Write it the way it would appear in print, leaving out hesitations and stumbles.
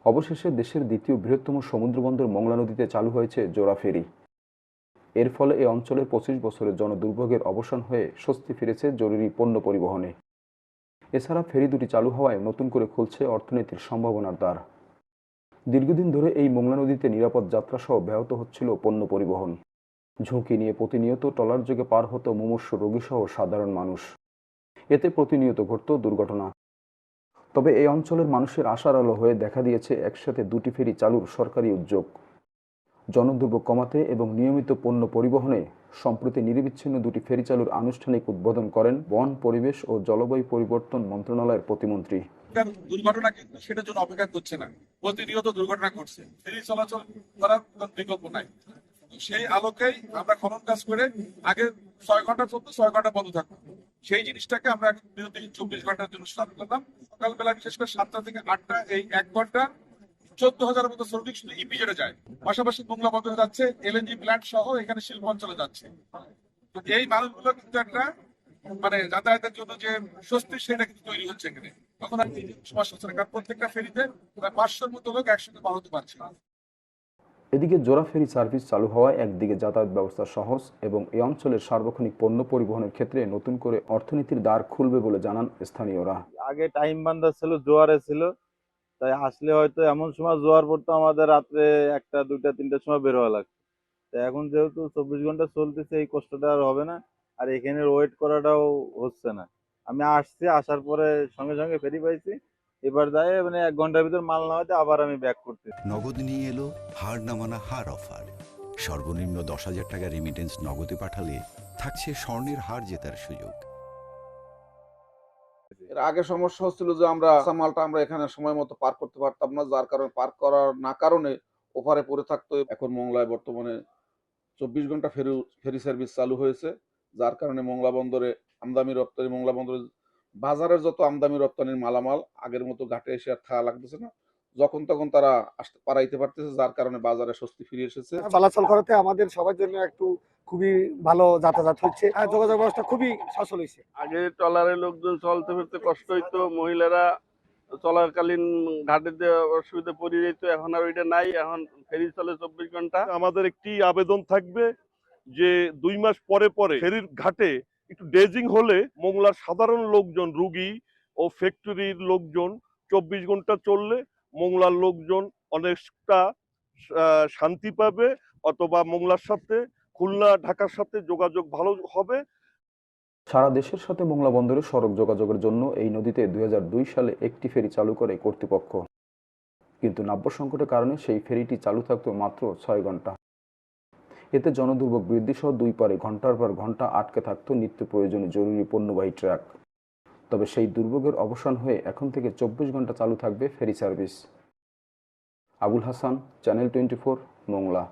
অবশেষে দেশের দ্বিতীয় বৃহত্তম সমুদ্রবন্দর মোংলা নদীতে চালু হয়েছে জোড়া ফেরি। এর ফলে এই অঞ্চলের ২৫ বছরের জনদুর্ভোগের অবসান হয়ে স্বস্তি ফিরেছে জরুরি পণ্য পরিবহনে। এছাড়া ফেরি দুটি চালু হওয়ায় নতুন করে খুলছে অর্থনীতির সম্ভাবনার দ্বার। দীর্ঘদিন ধরে এই মোংলা নদীতে নিরাপদ যাত্রাসহ ব্যাহত হচ্ছিল পণ্য পরিবহন। ঝুঁকি নিয়ে প্রতিনিয়ত ট্রলার যোগে পার হতো মুমূর্ষু রোগীসহ সাধারণ মানুষ। এতে প্রতিনিয়ত ঘটত দুর্ঘটনা। তবে এই অঞ্চলের মানুষের আশার আলো হয়ে দেখা দিয়েছে একসাথে দুটি ফেরি চালুর সরকারি উদ্যোগ। জনদুর্ভোগ কমাতে এবং নিয়মিত পণ্য পরিবহনে সম্প্রতি নিরবিচ্ছিন্ন দুটি ফেরি চালুর আনুষ্ঠানিক উদ্বোধন করেন বন, পরিবেশ ও জলবায়ু পরিবর্তন মন্ত্রণালয়ের প্রতিমন্ত্রী। দুর্ঘটনা কিন্তু সেটার জন্য অপেক্ষা করছে না, প্রতিনিয়ত দুর্ঘটনা ঘটছে, ফেরি চলাচল করার বিকল্প নাই। সেই আলোকেই আমরা খনন কাজ করে আগে ৬ ঘন্টা চলতো, ৬ ঘন্টা বন্ধ থাকতো, সেই জিনিসটাকে আমরা এখন ২৪ ঘন্টার জন্য চালু করলাম। সকালবেলা বিশেষ করে ৭টা থেকে ৮টা এই ১ ঘন্টা ১৪,০০০ মতো শ্রমিক শুধু ইপিজেডে যায়, পাশাপাশি মোংলা বন্দরে যাচ্ছে, এলএনজি প্ল্যান্ট সহ এখানে শিল্প অঞ্চলে যাচ্ছে। তো এই মানুষগুলো কিন্তু একটা যাতায়াতের জন্য যে স্বস্তি সেটা কিন্তু তৈরি হচ্ছে এখানে। তখন আর এই সমস্যা হচ্ছে না, কারণ প্রত্যেকটা ফেরিতে প্রায় ৫০০-র মতো লোক একসঙ্গে পার হতে পারছে। এদিকে জোড়া ফেরি সার্ভিস চালু হওয়ায় একদিকে যাতায়াত ব্যবস্থা সহজ এবং এই অঞ্চলের সার্বক্ষণিক পণ্য পরিবহনের ক্ষেত্রে নতুন করে অর্থনীতির দ্বার খুলবে বলে জানান স্থানীয়রা। আগে টাইম বান্ধা ছিল, জোয়ারে ছিল, তাই আসলে হয়তো এমন সময় জোয়ার পড়তো আমাদের রাত্রে ১টা, ২টা, ৩টার সময় বের হওয়া লাগতো। তো এখন যেহেতু ২৪ ঘন্টা চলতেছে, এই কষ্টটা আর হবে না, আর এখানে ওয়েট করাটাও হচ্ছে না। আমি আসছি, আসার পরে সঙ্গে সঙ্গে ফেরি পাইছি, এবার যাই ১ ঘন্টার ভিতর মাল না হয়তো আবার আমি ব্যাক করতে। নগদ নিয়ে এলো হার নামানা হার অফার। সর্বনিম্ন ১০,০০০ টাকা রেমিটেন্স নগদে পাঠালে থাকছে স্বর্ণের হার জেতার সুযোগ। এর আগে সমস্যা হচ্ছিল যে আমরা মালটা আমরা এখানে সময় মতো পার করতে পারতাম না, যার কারণে পার করার না কারণে ওপারে পড়ে থাকতো। এখন মোংলায় বর্তমানে ২৪ ঘন্টা ফেরি সার্ভিস চালু হয়েছে, যার কারণে মোংলা বন্দরে আমদানি রপ্তানি, মোংলা বন্দরে বাজারের যত আমদানি রপ্তানির মালামাল আগের মতো ঘাটে এসে আর থাকা লাগতেছে না, যখন তখন তারা আসতে পারাইতে পারতেছে, যার কারণে বাজারে স্বস্তি ফিরে এসেছে। চলাচল করাতে আমাদের সবার জন্য একটু খুবই ভালো যাতায়াত হচ্ছে, যোগাযোগ ব্যবস্থা খুবই সচল হয়েছে। আগে ট্রলারে লোকজন চলতে ফিরতে কষ্ট হইতো, মহিলারা চলাকালীন ঘাটে অসুবিধা পড়ে যেত, এখন আর ওইটা নাই, এখন ফেরি চলে ২৪ ঘন্টা। আমাদের একটি আবেদন থাকবে যে ২ মাস পরে পরে ফেরির ঘাটে একটু ড্রেজিং হলে মোংলার সাধারণ লোকজন, রুগী ও ফ্যাক্টরির লোকজন ২৪ ঘন্টা চললে মোংলার লোকজন অনেকটা শান্তি পাবে, অথবা মোংলার সাথে খুলনা ঢাকার সাথে যোগাযোগ ভালো হবে। সারা দেশের সাথে মোংলা বন্দরের সড়ক যোগাযোগের জন্য এই নদীতে ২০০২ সালে একটি ফেরি চালু করে কর্তৃপক্ষ, কিন্তু নাব্য সংকটের কারণে সেই ফেরিটি চালু থাকতো মাত্র ৬ ঘন্টা। এতে জনদুর্ভোগ বৃদ্ধি সহ দুই পারে ঘন্টার পর ঘন্টা আটকে থাকতো নিত্য প্রয়োজনীয় জরুরি পণ্যবাহী ট্রাক। তবে সেই দুর্ভোগের অবসান হয়ে এখন থেকে ২৪ ঘন্টা চালু থাকবে ferry service. Abul Hasan, channel 24, Mongla.